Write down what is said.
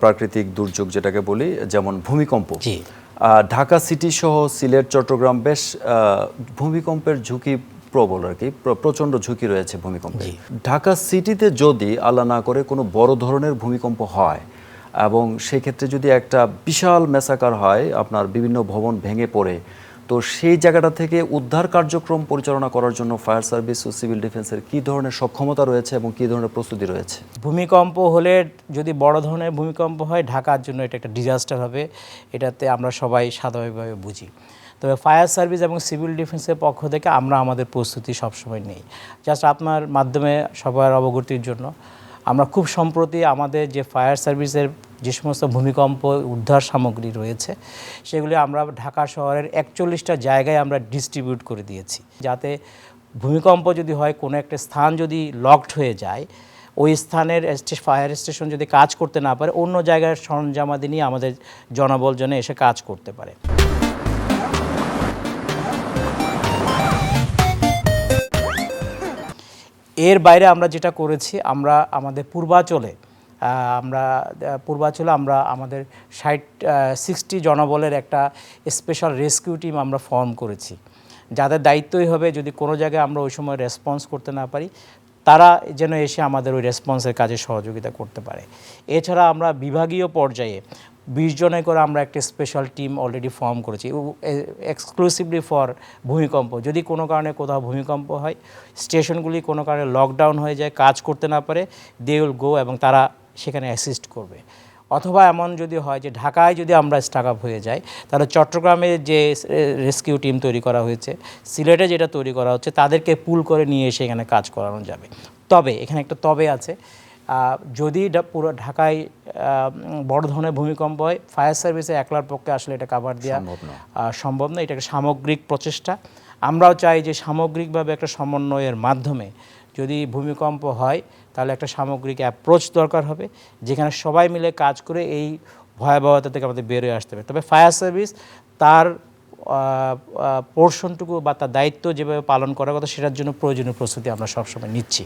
প্রাকৃতিক দুর্যোগ যেটাকে বলি, যেমন ভূমিকম্প। জি। ঢাকা সিটি সহ সিলেট, চট্টগ্রাম বেশ ভূমিকম্পের ঝুঁকি প্রবল আর কি, প্রচণ্ড ঝুঁকি রয়েছে ভূমিকম্পে। ঢাকা সিটিতে যদি আল্লাহ না করে কোনো বড় ধরনের ভূমিকম্প হয় এবং সেই ক্ষেত্রে যদি একটা বিশাল ম্যাসাকার হয়, আপনার বিভিন্ন ভবন ভেঙে পড়ে, তো সেই জায়গাটা থেকে উদ্ধার কার্যক্রম পরিচালনা করার জন্য ফায়ার সার্ভিস ও সিভিল ডিফেন্সের কী ধরনের সক্ষমতা রয়েছে এবং কী ধরনের প্রস্তুতি রয়েছে? ভূমিকম্প হলে, যদি বড় ধরনের ভূমিকম্প হয়, ঢাকার জন্য এটা একটা ডিজাস্টার হবে, এটাতে আমরা সবাই স্বাভাবিকভাবে বুঝি। তবে ফায়ার সার্ভিস এবং সিভিল ডিফেন্সের পক্ষ থেকে আমরা আমাদের প্রস্তুতি সবসময় নেই। জাস্ট আপনার মাধ্যমে সবার অবগতির জন্য, আমরা খুব সম্প্রতি আমাদের যে ফায়ার সার্ভিসের যে সমস্ত ভূমিকম্প উদ্ধার সামগ্রী রয়েছে, সেগুলি আমরা ঢাকা শহরের 41টা জায়গায় আমরা ডিস্ট্রিবিউট করে দিয়েছি, যাতে ভূমিকম্প যদি হয়, কোনো একটা স্থান যদি লকড হয়ে যায়, ওই স্থানের ফায়ার স্টেশন যদি কাজ করতে না পারে, অন্য জায়গার সরঞ্জামাদি নিয়ে আমাদের জনবল যেন এসে কাজ করতে পারে। এর বাইরে আমরা যেটা করেছি, আমরা আমাদের পূর্বাঞ্চলে আমরা আমাদের 60 জনবলের একটা স্পেশাল রেস্কিউ টিম আমরা ফর্ম করেছি, যাদের দায়িত্বই হবে যদি কোনো জায়গায় আমরা ওই সময় রেসপন্স করতে না পারি, তারা যেন এসে আমাদের ওই রেসপন্সের কাজে সহযোগিতা করতে পারে। এছাড়া আমরা বিভাগীয় পর্যায়ে 20 জনে করে আমরা একটা স্পেশাল টিম অলরেডি ফর্ম করেছি, এক্সক্লুসিভলি ফর ভূমিকম্প। যদি কোনো কারণে কোথাও ভূমিকম্প হয়, স্টেশনগুলি কোনো কারণে লকডাউন হয়ে যায়, কাজ করতে না পারে, দে উইল গো এবং তারা সেখানে অ্যাসিস্ট করবে। অথবা এমন যদি হয় যে ঢাকায় যদি আমরা স্টাক আপ হয়ে যাই, তাহলে চট্টগ্রামে যে রেস্কিউ টিম তৈরি করা হয়েছে, সিলেটে যেটা তৈরি করা হচ্ছে, তাদেরকে পুল করে নিয়ে এসে এখানে কাজ করানো যাবে। তবে এখানে একটা তবে আছে, যদি পুরো ঢাকায় বড় ধরনের ভূমিকম্প হয়, ফায়ার সার্ভিসে একলার পক্ষে আসলে এটা কাভার দেওয়া সম্ভব না। এটা একটা সামগ্রিক প্রচেষ্টা। আমরাও চাই যে সামগ্রিকভাবে একটা সমন্বয়ের মাধ্যমে যদি ভূমিকম্প হয়, তাহলে একটা সামগ্রিক অ্যাপ্রোচ দরকার হবে, যেখানে সবাই মিলে কাজ করে এই ভয়াবহতা থেকে আমাদের বেরোয় আসতে হবে। তবে ফায়ার সার্ভিস তার পোর্শনটুকু বা তার দায়িত্ব যেভাবে পালন করার কথা, সেটার জন্য প্রয়োজনীয় প্রস্তুতি আমরা সবসময় নিচ্ছি।